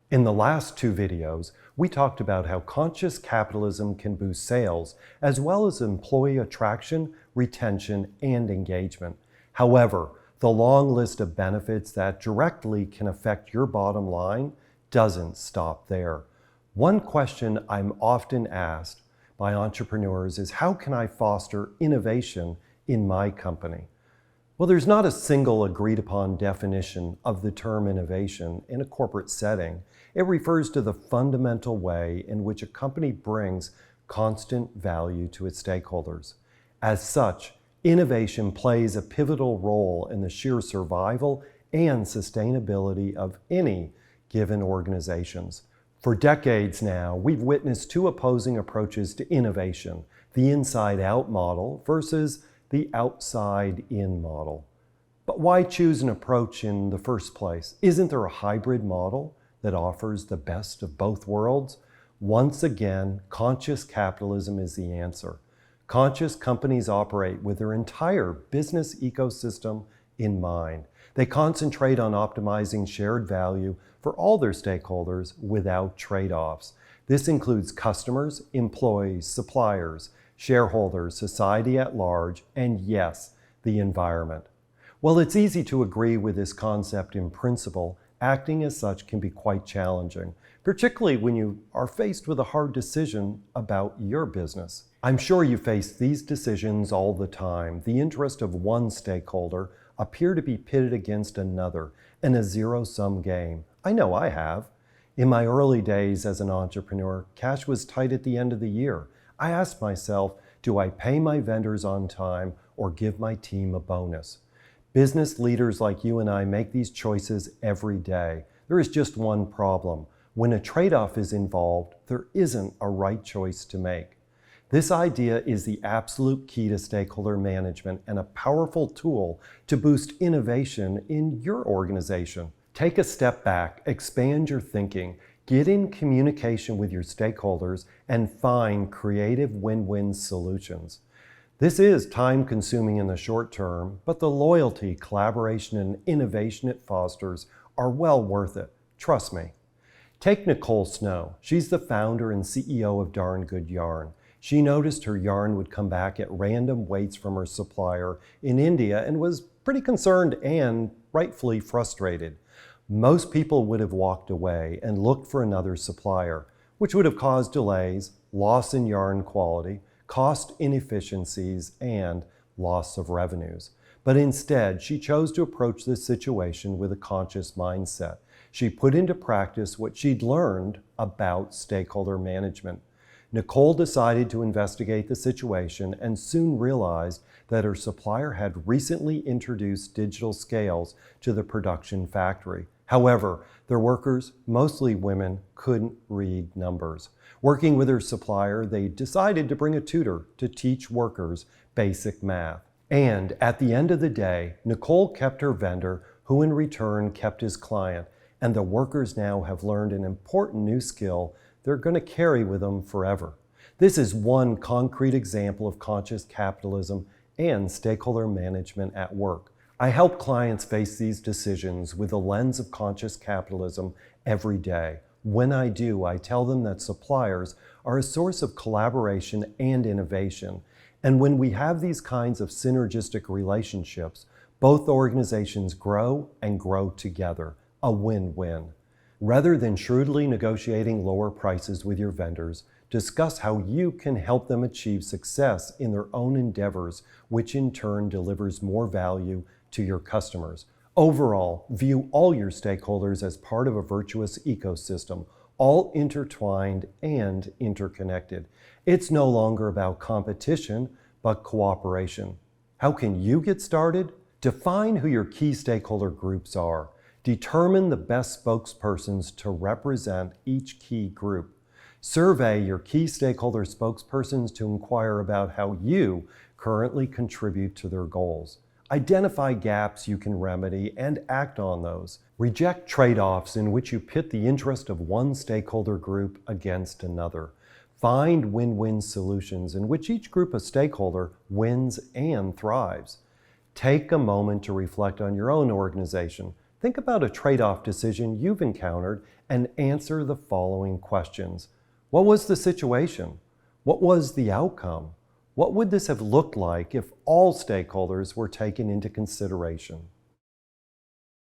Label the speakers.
Speaker 1: In the last two videos, we talked about how conscious capitalism can boost sales, as well as employee attraction, retention, and engagement. However, the long list of benefits that directly can affect your bottom line doesn't stop there. One question I'm often asked by entrepreneurs is, how can I foster innovation in my company? Well, there's not a single agreed upon definition of the term innovation in a corporate setting. It refers to the fundamental way in which a company brings constant value to its stakeholders. As such, innovation plays a pivotal role in the sheer survival and sustainability of any given organizations. For decades now, we've witnessed two opposing approaches to innovation: the inside-out model versus the outside-in model. But why choose an approach in the first place? Isn't there a hybrid model that offers the best of both worlds? Once again, conscious capitalism is the answer. Conscious companies operate with their entire business ecosystem in mind. They concentrate on optimizing shared value for all their stakeholders without trade-offs. This includes customers, employees, suppliers, shareholders, society at large, and yes, the environment. While it's easy to agree with this concept in principle, acting as such can be quite challenging, particularly when you are faced with a hard decision about your business. I'm sure you face these decisions all the time. The interest of one stakeholder appear to be pitted against another in a zero-sum game. I know I have. In my early days as an entrepreneur, cash was tight at the end of the year. I asked myself, do I pay my vendors on time or give my team a bonus? Business leaders like you and I make these choices every day. There is just one problem. When a trade-off is involved, there isn't a right choice to make. This idea is the absolute key to stakeholder management and a powerful tool to boost innovation in your organization. Take a step back, expand your thinking, get in communication with your stakeholders, and find creative win-win solutions. This is time-consuming in the short term, but the loyalty, collaboration, and innovation it fosters are well worth it. Trust me. Take Nicole Snow. She's the founder and CEO of Darn Good Yarn. She noticed her yarn would come back at random weights from her supplier in India and was pretty concerned and rightfully frustrated. Most people would have walked away and looked for another supplier, which would have caused delays, loss in yarn quality, cost inefficiencies, and loss of revenues. But instead, she chose to approach this situation with a conscious mindset. She put into practice what she'd learned about stakeholder management. Nicole decided to investigate the situation and soon realized that her supplier had recently introduced digital scales to the production factory. However, their workers, mostly women, couldn't read numbers. Working with her supplier, they decided to bring a tutor to teach workers basic math. And at the end of the day, Nicole kept her vendor, who in return kept his client, and the workers now have learned an important new skill they're going to carry with them forever. This is one concrete example of conscious capitalism and stakeholder management at work. I help clients face these decisions with the lens of conscious capitalism every day. When I do, I tell them that suppliers are a source of collaboration and innovation. And when we have these kinds of synergistic relationships, both organizations grow and grow together. A win-win. Rather than shrewdly negotiating lower prices with your vendors, discuss how you can help them achieve success in their own endeavors, which in turn delivers more value to your customers. Overall, view all your stakeholders as part of a virtuous ecosystem, all intertwined and interconnected. It's no longer about competition, but cooperation. How can you get started? Define who your key stakeholder groups are. Determine the best spokespersons to represent each key group. Survey your key stakeholder spokespersons to inquire about how you currently contribute to their goals. Identify gaps you can remedy and act on those. Reject trade-offs in which you pit the interest of one stakeholder group against another. Find win-win solutions in which each group of stakeholder wins and thrives. Take a moment to reflect on your own organization. Think about a trade-off decision you've encountered and answer the following questions. What was the situation? What was the outcome? What would this have looked like if all stakeholders were taken into consideration?